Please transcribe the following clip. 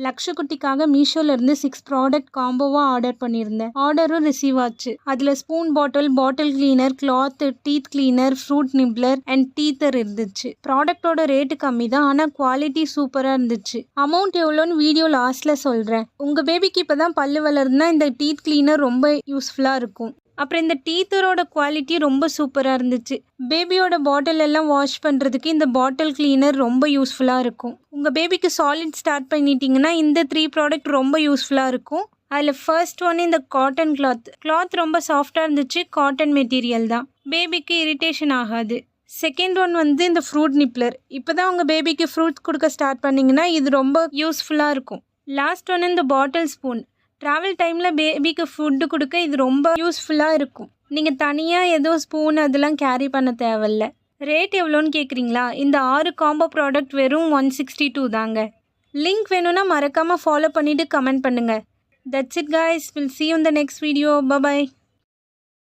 லக்ஷகுட்டிக்காக மீஷோலேருந்து 6 product காம்போவாக order பண்ணியிருந்தேன். ஆர்டரும் receive ஆச்சு. அதில் spoon bottle, bottle cleaner, cloth, teeth cleaner, fruit nibbler and teether இருந்துச்சு. ப்ராடக்டோட ரேட்டு கம்மி தான், ஆனால் குவாலிட்டி சூப்பராக இருந்துச்சு. அமௌண்ட் எவ்வளோன்னு வீடியோ லாஸ்ட்டில் சொல்கிறேன். உங்கள் பேபிக்கு இப்போ தான் பல்லு வளருதுன்னா இந்த டீத் கிளீனர் ரொம்ப யூஸ்ஃபுல்லாக இருக்கும். அப்புறம் இந்த டீத்தரோட குவாலிட்டி ரொம்ப சூப்பராக இருந்துச்சு. பேபியோட பாட்டில் எல்லாம் வாஷ் பண்ணுறதுக்கு இந்த பாட்டில் கிளீனர் ரொம்ப யூஸ்ஃபுல்லாக இருக்கும். உங்கள் பேபிக்கு சாலிட் ஸ்டார்ட் பண்ணிட்டீங்கன்னா இந்த 3 ப்ராடக்ட் ரொம்ப யூஸ்ஃபுல்லாக இருக்கும். அதில் ஃபர்ஸ்ட் ஒன் இந்த காட்டன் கிளாத் ரொம்ப சாஃப்டாக இருந்துச்சு. காட்டன் மெட்டீரியல் தான், பேபிக்கு இரிட்டேஷன் ஆகாது. செகண்ட் ஒன் இந்த ஃப்ரூட் நிப்ளர். இப்போ தான் உங்கள் பேபிக்கு ஃப்ரூட்ஸ் கொடுக்க ஸ்டார்ட் பண்ணிங்கன்னா இது ரொம்ப யூஸ்ஃபுல்லாக இருக்கும். லாஸ்ட் ஒன் இந்த பாட்டில் ஸ்பூன். ட்ராவல் டைமில் பேபிக்கு ஃபுட்டு கொடுக்க இது ரொம்ப யூஸ்ஃபுல்லாக இருக்கும். நீங்கள் தனியாக ஏதோ ஸ்பூன் அதெல்லாம் கேரி பண்ண தேவையில்ல. ரேட் எவ்வளோன்னு கேட்குறீங்களா? இந்த 6 காம்போ ப்ராடக்ட் வெறும் 162 தாங்க. லிங்க் வேணும்னா மறக்காமல் ஃபாலோ பண்ணிவிட்டு கமெண்ட் பண்ணுங்கள். That's it guys. We'll see you in the next video. Bye bye.